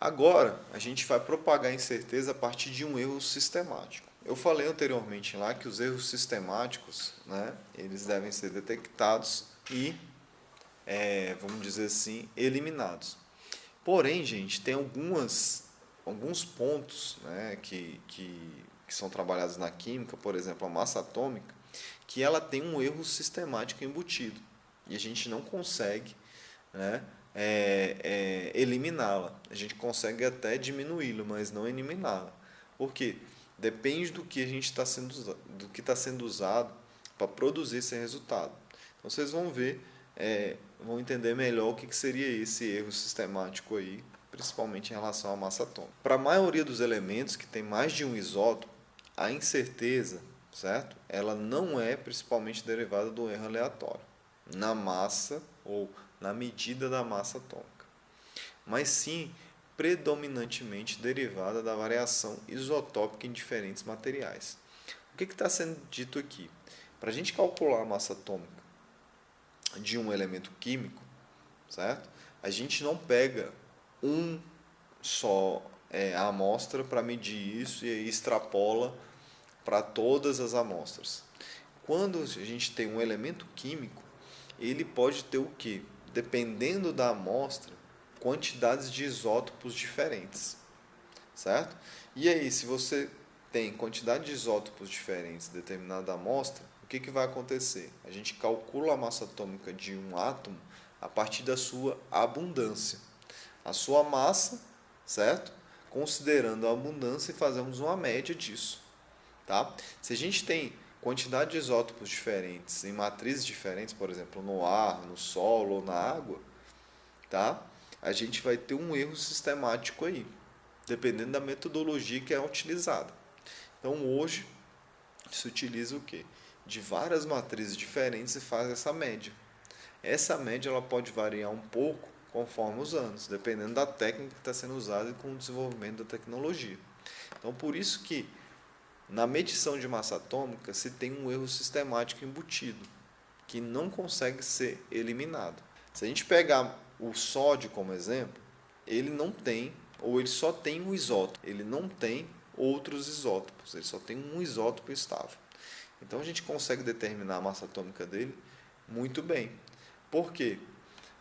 Agora, a gente vai propagar a incerteza a partir de um erro sistemático. Eu falei anteriormente lá que os erros sistemáticos, né, eles devem ser detectados e, vamos dizer assim, eliminados. Porém, gente, tem alguns pontos, né, que são trabalhados na química, por exemplo, a massa atômica, que ela tem um erro sistemático embutido. E a gente não consegue, né, eliminá-la. A gente consegue até diminuí-la, mas não eliminá-la. Por quê? Depende do que a gente do que está sendo usado para produzir esse resultado. Então vocês vão ver, vão entender melhor o que seria esse erro sistemático aí, principalmente em relação à massa atômica. Para a maioria dos elementos que tem mais de um isótopo, a incerteza, certo? Ela não é principalmente derivada do erro aleatório na massa ou na medida da massa atômica, mas sim predominantemente derivada da variação isotópica em diferentes materiais. O que está sendo dito aqui? Para a gente calcular a massa atômica de um elemento químico, certo? A gente não pega um só a amostra para medir isso e extrapola para todas as amostras. Quando a gente tem um elemento químico, ele pode ter o que? Dependendo da amostra, quantidades de isótopos diferentes, certo? E aí, se você tem quantidade de isótopos diferentes em determinada amostra, o que vai acontecer? A gente calcula a massa atômica de um átomo a partir da sua abundância. A sua massa, certo? Considerando a abundância e fazemos uma média disso. Tá? Se a gente tem quantidade de isótopos diferentes em matrizes diferentes, por exemplo, no ar, no solo ou na água, tá? A gente vai ter um erro sistemático aí, dependendo da metodologia que é utilizada. Então, hoje, se utiliza o quê? De várias matrizes diferentes e faz essa média. Essa média ela pode variar um pouco conforme os anos, dependendo da técnica que está sendo usada e com o desenvolvimento da tecnologia. Então, por isso que na medição de massa atômica se tem um erro sistemático embutido, que não consegue ser eliminado. Se a gente pegar o sódio como exemplo, ele não tem, ou ele só tem um isótopo, ele não tem outros isótopos, ele só tem um isótopo estável. Então a gente consegue determinar a massa atômica dele muito bem. Por quê?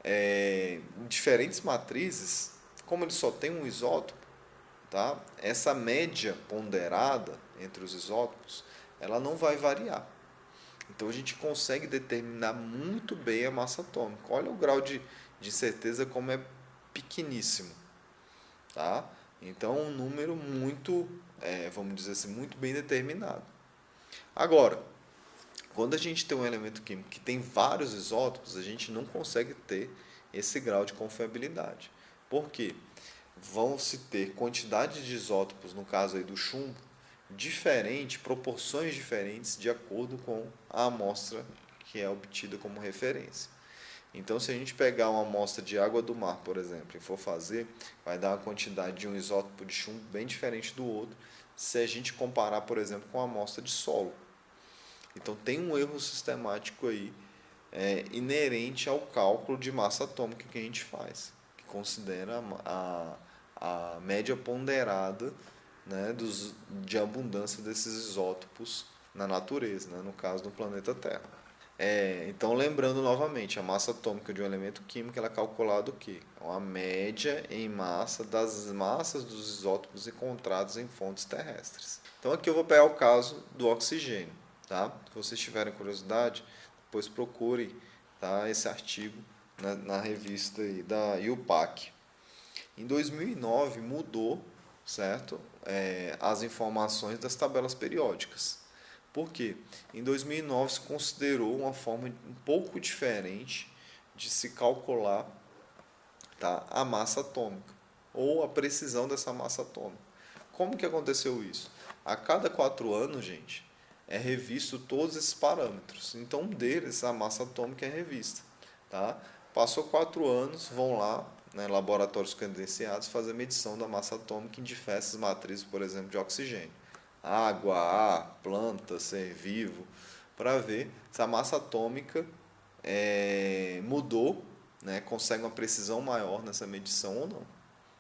Em diferentes matrizes, como ele só tem um isótopo, tá? Essa média ponderada entre os isótopos, ela não vai variar. Então a gente consegue determinar muito bem a massa atômica. Olha o grau de certeza como é pequeníssimo, tá? Então um número muito, vamos dizer assim, muito bem determinado. Agora, quando a gente tem um elemento químico que tem vários isótopos, a gente não consegue ter esse grau de confiabilidade. Por quê? Vão se ter quantidade de isótopos, no caso aí do chumbo, diferente, proporções diferentes de acordo com a amostra que é obtida como referência. Então, se a gente pegar uma amostra de água do mar, por exemplo, e for fazer, vai dar uma quantidade de um isótopo de chumbo bem diferente do outro, se a gente comparar, por exemplo, com a amostra de solo. Então, tem um erro sistemático aí inerente ao cálculo de massa atômica que a gente faz, que considera a média ponderada, né, de abundância desses isótopos na natureza, né, no caso do planeta Terra. Então, lembrando novamente, a massa atômica de um elemento químico ela é calculada o quê? É uma média em massa das massas dos isótopos encontrados em fontes terrestres. Então, aqui eu vou pegar o caso do oxigênio. Tá? Se vocês tiverem curiosidade, depois procurem, tá, esse artigo na revista aí da IUPAC. Em 2009 mudou, certo? As informações das tabelas periódicas. Por quê? Em 2009 se considerou uma forma um pouco diferente de se calcular, tá, a massa atômica ou a precisão dessa massa atômica. Como que aconteceu isso? A cada 4 anos, gente, é revisto todos esses parâmetros. Então, um deles, a massa atômica é revista. Tá? Passou 4 anos, vão lá, né, laboratórios credenciados, fazer medição da massa atômica em diversas matrizes, por exemplo, de oxigênio. Água, ar, planta, ser vivo, para ver se a massa atômica mudou, né, consegue uma precisão maior nessa medição ou não.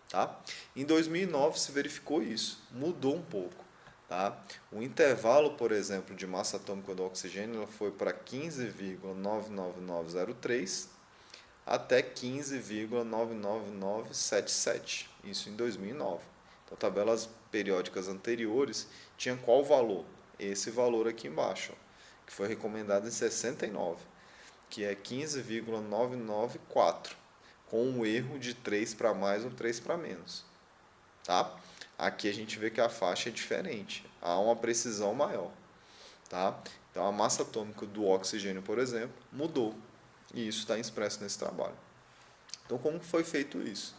Tá? Em 2009 se verificou isso, mudou um pouco. Tá? O intervalo, por exemplo, de massa atômica do oxigênio ela foi para 15,99903 até 15,99977, isso em 2009. Então, tabelas periódicas anteriores tinham qual valor? Esse valor aqui embaixo, que foi recomendado em 69, que é 15,994, com um erro de 3 para mais ou 3 para menos. Tá? Aqui a gente vê que a faixa é diferente, há uma precisão maior. Tá? Então, a massa atômica do oxigênio, por exemplo, mudou. E isso está expresso nesse trabalho. Então, como foi feito isso?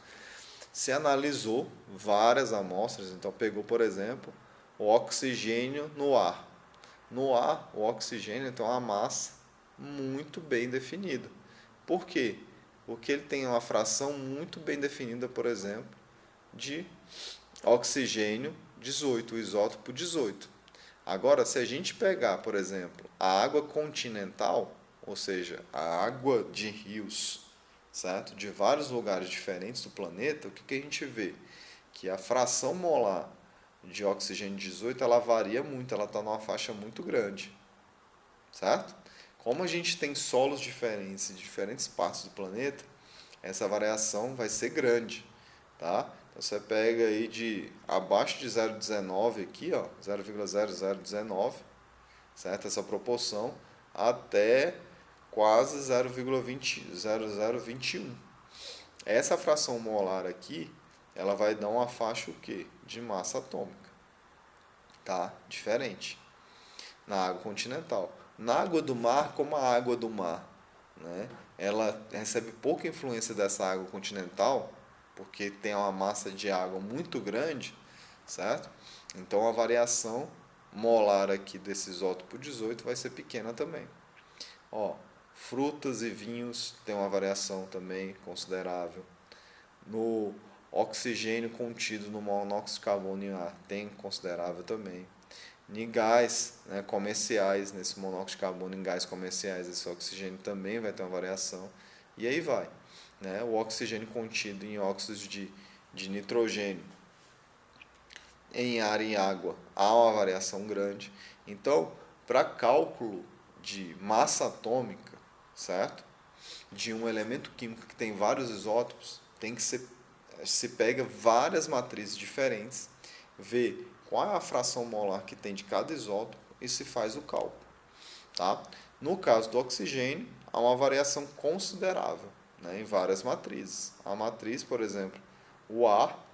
Se analisou várias amostras, então pegou, por exemplo, o oxigênio no ar. No ar, o oxigênio tem uma massa muito bem definida. Por quê? Porque ele tem uma fração muito bem definida, por exemplo, de oxigênio 18, o isótopo 18. Agora, se a gente pegar, por exemplo, a água continental, ou seja, a água de rios, certo? De vários lugares diferentes do planeta, o que a gente vê? Que a fração molar de oxigênio 18 ela varia muito, ela está numa faixa muito grande, certo? Como a gente tem solos diferentes em diferentes partes do planeta, essa variação vai ser grande, tá? Então você pega aí de abaixo de 0,19 aqui, ó, 0,0019, certo? Essa proporção até quase 0,0021. Essa fração molar aqui, ela vai dar uma faixa o quê? De massa atômica, tá? Diferente na água continental. Na água do mar, como a água do mar, né? Ela recebe pouca influência dessa água continental, porque tem uma massa de água muito grande, certo? Então a variação molar aqui desse isótopo 18 vai ser pequena também. Ó, frutas e vinhos tem uma variação também considerável. No oxigênio contido no monóxido de carbono em ar tem considerável também. Em gás, né, comerciais, nesse monóxido de carbono em gás comerciais, esse oxigênio também vai ter uma variação. E aí vai. Né? O oxigênio contido em óxidos de nitrogênio, em ar e água, há uma variação grande. Então, para cálculo de massa atômica, certo? De um elemento químico que tem vários isótopos, tem que ser, se pega várias matrizes diferentes, vê qual é a fração molar que tem de cada isótopo e se faz o cálculo. Tá? No caso do oxigênio, há uma variação considerável, né, em várias matrizes. A matriz, por exemplo, o ar,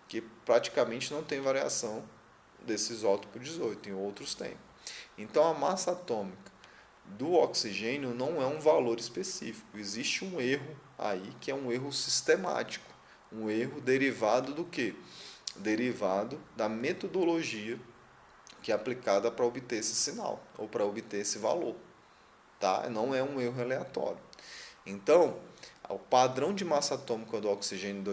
que praticamente não tem variação desse isótopo 18, em outros tem. Então, a massa atômica do oxigênio não é um valor específico. Existe um erro aí que é um erro sistemático, um erro derivado do quê? Derivado da metodologia que é aplicada para obter esse sinal ou para obter esse valor, tá? Não é um erro aleatório. Então, o padrão de massa atômica do oxigênio em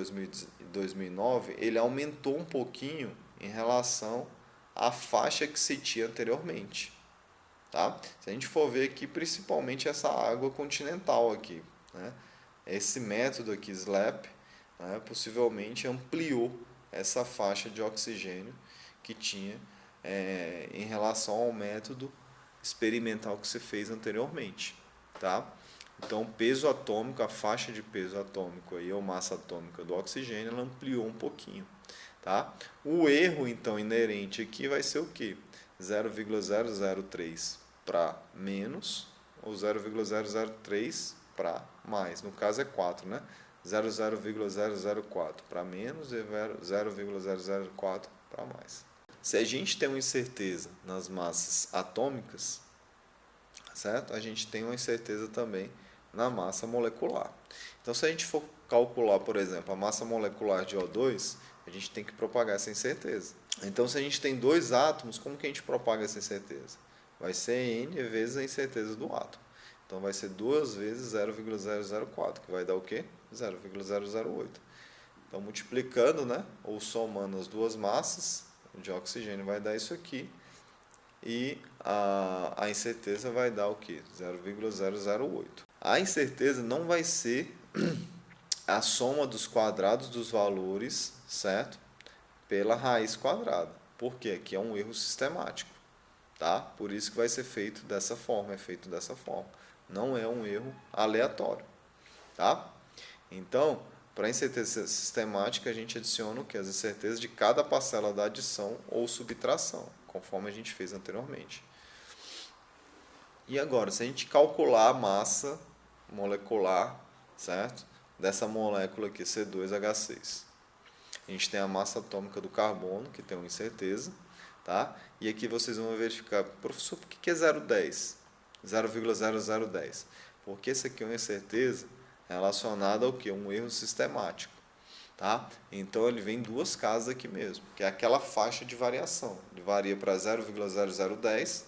2009 ele aumentou um pouquinho em relação à faixa que se tinha anteriormente. Tá? Se a gente for ver aqui, principalmente essa água continental aqui, né? Esse método aqui, SLAP, né, possivelmente ampliou essa faixa de oxigênio que tinha em relação ao método experimental que se fez anteriormente. Tá? Então, o peso atômico, a faixa de peso atômico aí, ou massa atômica do oxigênio, ela ampliou um pouquinho. Tá? O erro, então, inerente aqui vai ser o quê? 0,003 para menos ou 0,003 para mais. No caso é 4, né? 0,004 para menos e 0,004 para mais. Se a gente tem uma incerteza nas massas atômicas, certo? A gente tem uma incerteza também na massa molecular. Então, se a gente for calcular, por exemplo, a massa molecular de O2, a gente tem que propagar essa incerteza. Então, se a gente tem dois átomos, como que a gente propaga essa incerteza? Vai ser N vezes a incerteza do átomo. Então, vai ser 2 vezes 0,004, que vai dar o quê? 0,008. Então, multiplicando, né, ou somando as duas massas de oxigênio, vai dar isso aqui. E a incerteza vai dar o quê? 0,008. A incerteza não vai ser a soma dos quadrados dos valores, certo? Pela raiz quadrada. Por quê? Aqui é um erro sistemático, tá? Por isso que vai ser feito dessa forma, é feito dessa forma. Não é um erro aleatório, tá? Então, para a incerteza sistemática, a gente adiciona o que? As incertezas de cada parcela da adição ou subtração, conforme a gente fez anteriormente. E agora, se a gente calcular a massa molecular, certo? Dessa molécula aqui, C2H6. A gente tem a massa atômica do carbono, que tem uma incerteza, tá? E aqui vocês vão verificar, professor, por que é 0,10? 0,0010? Porque isso aqui é uma incerteza relacionada ao que? Um erro sistemático, tá? Então ele vem em duas casas aqui mesmo, que é aquela faixa de variação. Ele varia para 0,0010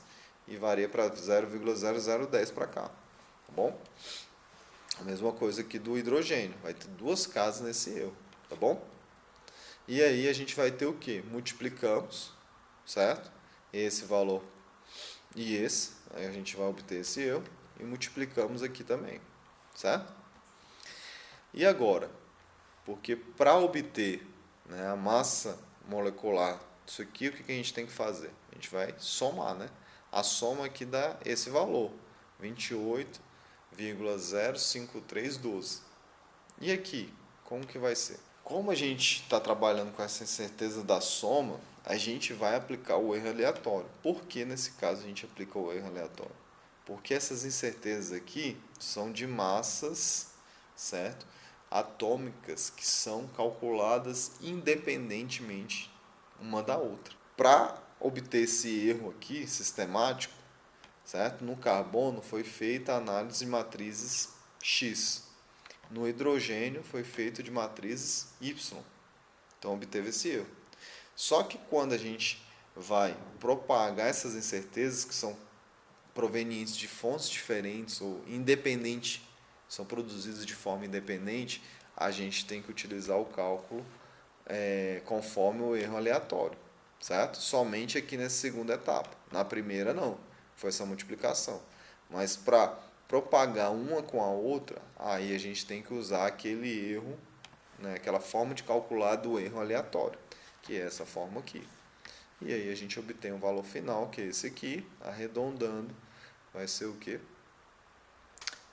e varia para 0,0010 para cá, tá bom? A mesma coisa aqui do hidrogênio, vai ter duas casas nesse erro, tá bom? E aí a gente vai ter o que? Multiplicamos, certo? Esse valor e esse, aí a gente vai obter esse erro e multiplicamos aqui também, certo? E agora, porque para obter, né, a massa molecular disso aqui, o que a gente tem que fazer? A gente vai somar, né? A soma aqui dá esse valor, 28,05312. E aqui, como que vai ser? Como a gente está trabalhando com essa incerteza da soma, a gente vai aplicar o erro aleatório. Por que nesse caso a gente aplica o erro aleatório? Porque essas incertezas aqui são de massas, certo? Atômicas que são calculadas independentemente uma da outra. Para obter esse erro aqui sistemático, certo? No carbono foi feita a análise de matrizes X. No hidrogênio foi feito de matrizes Y. Então obteve esse erro. Só que quando a gente vai propagar essas incertezas que são provenientes de fontes diferentes ou independentes, são produzidas de forma independente, a gente tem que utilizar o cálculo conforme o erro aleatório, certo? Somente aqui nessa segunda etapa. Na primeira não, foi essa multiplicação. Mas para propagar uma com a outra, aí a gente tem que usar aquele erro, né, aquela forma de calcular do erro aleatório, que é essa forma aqui. E aí a gente obtém o valor final, que é esse aqui, arredondando, vai ser o quê?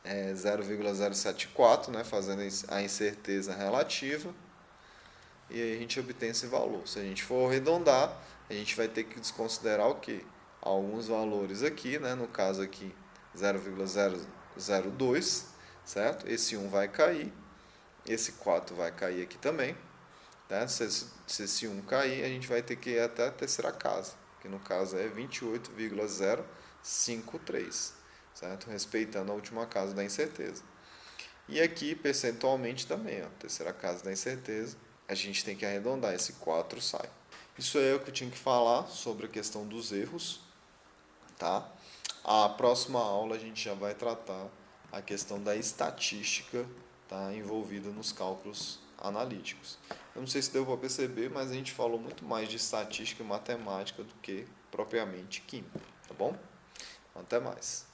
0,074, né, fazendo a incerteza relativa, e aí a gente obtém esse valor. Se a gente for arredondar, a gente vai ter que desconsiderar o quê? Alguns valores aqui, né, no caso aqui 0,002, certo? Esse 1 vai cair, esse 4 vai cair aqui também. Né? Se esse 1 cair, a gente vai ter que ir até a terceira casa, que no caso é 28,053, certo? Respeitando a última casa da incerteza. E aqui, percentualmente também, ó, terceira casa da incerteza, a gente tem que arredondar, esse 4 sai. Isso é o que eu tinha que falar sobre a questão dos erros, tá? A próxima aula a gente já vai tratar a questão da estatística, tá, envolvida nos cálculos analíticos. Eu não sei se deu para perceber, mas a gente falou muito mais de estatística e matemática do que propriamente química, tá bom? Até mais.